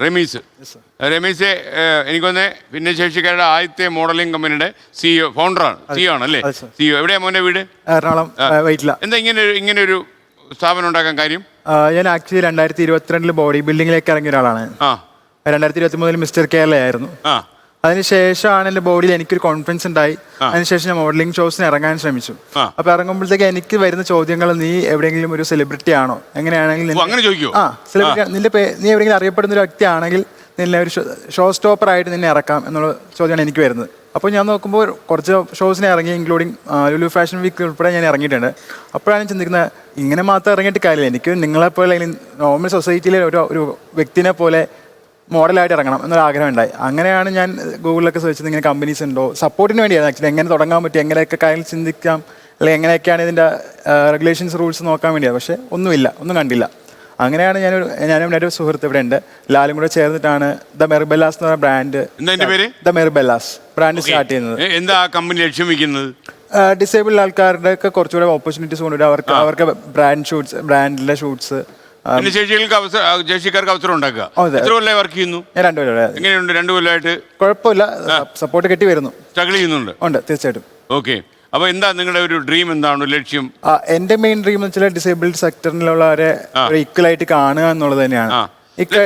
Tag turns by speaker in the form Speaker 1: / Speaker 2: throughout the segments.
Speaker 1: റമീസ്. റമീസ് എനിക്കൊന്ന് ഭിന്നശേഷിക്കാരുടെ ആദ്യത്തെ മോഡലിംഗ് കമ്പനിയുടെ CEO ഫൗണ്ടറാണ്, CEO ആണ് അല്ലേ? CEO എവിടെയാ മോൻ്റെ വീട്?
Speaker 2: എറണാകുളം വൈറ്റില.
Speaker 1: എന്താ ഇങ്ങനെ ഒരു സ്ഥാപനം ഉണ്ടാക്കാൻ കാര്യം?
Speaker 2: ഞാൻ ആക്ച്വലി 2022 ബോഡി ബിൽഡിങ്ങിലേക്ക് ഇറങ്ങിയ ഒരാളാണ്. 2023 മിസ്റ്റർ കേരള ആയിരുന്നു. അതിനുശേഷമാണ് എൻ്റെ ബോഡിയിൽ എനിക്കൊരു കോൺഫിഡൻസ് ഉണ്ടായി. അതിനുശേഷം ഞാൻ മോഡലിംഗ് ഷോസിന് ഇറങ്ങാൻ ശ്രമിച്ചു. അപ്പൊ ഇറങ്ങുമ്പോഴത്തേക്ക് എനിക്ക് വരുന്ന ചോദ്യങ്ങൾ, നീ എവിടെയെങ്കിലും ഒരു സെലിബ്രിറ്റി ആണോ, എങ്ങനെയാണെങ്കിൽ സെലിബ്രിറ്റി, നീ എവിടെയെങ്കിലും അറിയപ്പെടുന്ന ഒരു വ്യക്തി ആണെങ്കിൽ നിന്നെ ഒരു ഷോ സ്റ്റോപ്പർ ആയിട്ട് നിന്നെ ഇറക്കാം എന്നുള്ള ചോദ്യമാണ് എനിക്ക് വരുന്നത്. അപ്പോൾ ഞാൻ നോക്കുമ്പോൾ കുറച്ച് ഷോസിനെ ഇറങ്ങി, ഇൻക്ലൂഡിങ് ലുലു ഫാഷൻ വീക്ക് ഉൾപ്പെടെ ഞാൻ ഇറങ്ങിയിട്ടുണ്ട്. അപ്പോഴാണ് ചിന്തിക്കുന്നത്, ഇങ്ങനെ മാത്രം ഇറങ്ങിയിട്ട് കാര്യമില്ല, എനിക്ക് നിങ്ങളെപ്പോലെ അല്ലെങ്കിൽ നോർമൽ സൊസൈറ്റിയിലെ ഒരു വ്യക്തിനെ പോലെ മോഡലായിട്ട് ഇറങ്ങണം എന്നൊരു ആഗ്രഹം ഉണ്ടായി. അങ്ങനെയാണ് ഞാൻ ഗൂഗിളിലൊക്കെ സെർച്ച് ചെയ്ത് ഇങ്ങനെ കമ്പനീസ് ഉണ്ടോ, സപ്പോർട്ടിന് വേണ്ടിയാണ് ആക്ച്വലി, എങ്ങനെ തുടങ്ങാൻ പറ്റും, എങ്ങനെയൊക്കെ കാര്യങ്ങൾ ചിന്തിക്കാം, അല്ലെങ്കിൽ എങ്ങനെയൊക്കെയാണ് ഇതിൻ്റെ റെഗുലേഷൻസ് റൂൾസ് നോക്കാൻ വേണ്ടിയാണ്. പക്ഷേ ഒന്നും കണ്ടില്ല. അങ്ങനെയാണ് ഞാനും എൻ്റെ ഒരു സുഹൃത്ത് ഇവിടെ ഉണ്ട്, ലാലും കൂടെ ചേർന്നിട്ടാണ് ദ മെർബെല്ലാസ് എന്ന് പറഞ്ഞ ബ്രാൻഡ്, ദ മെർബെല്ലാസ് ബ്രാൻഡ് സ്റ്റാർട്ട് ചെയ്യുന്നത്.
Speaker 1: എന്താ കമ്പനി ലക്ഷ്യം വെക്കുന്നത്?
Speaker 2: ഡിസേബിൾഡ് ആൾക്കാരുടെ ഒക്കെ കുറച്ചുകൂടെ ഓപ്പർച്യൂണിറ്റീസ് കൊണ്ടുവരും, അവർക്ക് ബ്രാൻഡിലെ ഷൂട്ട്സ്,
Speaker 1: ശേഷിക്കാർക്ക് അവസരം ഉണ്ടാക്കുക. എത്ര കൊല്ലമായി വർക്ക് ചെയ്യുന്നു?
Speaker 2: ഞാൻ 2 കൊല്ലം.
Speaker 1: എങ്ങനെയുണ്ട് 2 കൊല്ലമായിട്ട്?
Speaker 2: കുഴപ്പമില്ല, സപ്പോർട്ട് കിട്ടി വരുന്നു.
Speaker 1: സ്ട്രഗിൾ ചെയ്യുന്നുണ്ട്?
Speaker 2: ഉണ്ട്, തീർച്ചയായിട്ടും.
Speaker 1: ഓക്കെ. അപ്പൊ എന്താ നിങ്ങളുടെ ഒരു ഡ്രീം, എന്താണ് ലക്ഷ്യം?
Speaker 2: എന്റെ മെയിൻ ഡ്രീം എന്ന് വെച്ചാൽ ഡിസേബിൾഡ് സെക്ടറിലുള്ളവരെ ഈക്വൽ ആയിട്ട് കാണുക എന്നുള്ളത് തന്നെയാണ്.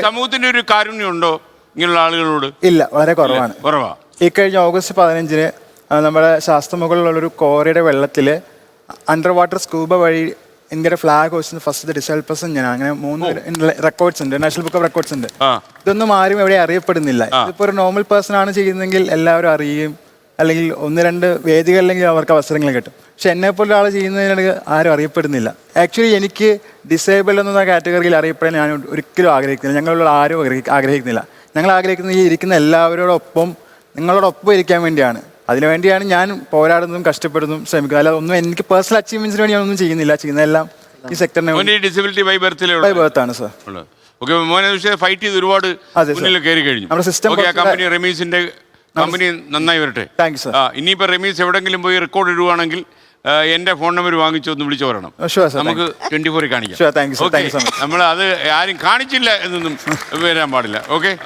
Speaker 1: സമൂഹത്തിന്റെ ഒരു കാരുണ്യം ഉണ്ടോ ഇങ്ങനെയുള്ള ആളുകളോട്?
Speaker 2: ഇല്ല, വളരെ കുറവാണ്. ഇക്കഴിഞ്ഞ ഓഗസ്റ്റ് 15 നമ്മുടെ ശാസ്ത്രമുകളിലുള്ളൊരു കോറിയുടെ വെള്ളത്തില് അണ്ടർ വാട്ടർ സ്കൂബ വഴി ഇന്ത്യയുടെ flag host first disable person ഞാൻ. അങ്ങനെ 3 റെക്കോർഡ്സ് ഉണ്ട്, നാഷണൽ ബുക്ക് ഓഫ് റെക്കോർഡ്സ് ഉണ്ട്. ഇതൊന്നും ആരും എവിടെ അറിയപ്പെടുന്നില്ല. ഇതിപ്പോ ഒരു നോർമൽ പേഴ്സൺ ആണ് ചെയ്യുന്നതെങ്കിൽ എല്ലാവരും അറിയും, അല്ലെങ്കിൽ 1-2 വേദികളിലെങ്കിൽ അവർക്ക് അവസരങ്ങൾ കിട്ടും. പക്ഷെ എന്നെപ്പോലെ ഒരാൾ ചെയ്യുന്നതിന് ആരും അറിയപ്പെടുന്നില്ല. ആക്ച്വലി എനിക്ക് ഡിസേബിൾ എന്ന കാറ്റഗറിയിൽ അറിയപ്പെടാൻ ഞാൻ ഒരിക്കലും ആഗ്രഹിക്കുന്നില്ല. ഞങ്ങളുള്ള ആരും ആഗ്രഹിക്കുന്നില്ല. ഞങ്ങൾ ആഗ്രഹിക്കുന്നത് ഈ ഇരിക്കുന്ന എല്ലാവരോടൊപ്പം നിങ്ങളോടൊപ്പം ഇരിക്കാൻ വേണ്ടിയാണ്. അതിനുവേണ്ടിയാണ് ഞാൻ പോരാടുന്നതും കഷ്ടപ്പെടുന്നതും ശ്രമിക്കുന്നത്. അല്ലാതെ ഒന്നും എനിക്ക് പേഴ്സണൽ അച്ചീവ്മെന്റ്സിന് വേണ്ടി ഞാനൊന്നും ചെയ്യുന്നില്ല. ചെയ്യുന്നതെല്ലാം ഈ സെക്ടറിനെ
Speaker 1: ഡിസബിലിറ്റി ബൈ
Speaker 2: ബർത്താണ് സാർ.
Speaker 1: ഫൈറ്റ് ചെയ്ത് ഒരുപാട് കയറി കഴിഞ്ഞു.
Speaker 2: നമ്മുടെ സിസ്റ്റം
Speaker 1: കമ്പനി റമീസിന്റെ കമ്പനി നന്നായി വരട്ടെ.
Speaker 2: Thank you sir.
Speaker 1: ഇനിയിപ്പോൾ റമീസ് എവിടെങ്കിലും പോയി റെക്കോർഡ് ഇടുവാണെങ്കിൽ എന്റെ ഫോൺ നമ്പർ വാങ്ങിച്ചു ഒന്ന് വിളിച്ചു പറയണം. നമുക്ക് 24 കാണിക്കാം.
Speaker 2: നമ്മൾ
Speaker 1: അത് ആരും കാണിച്ചില്ല എന്നൊന്നും വരാൻ പാടില്ല. ഓക്കെ.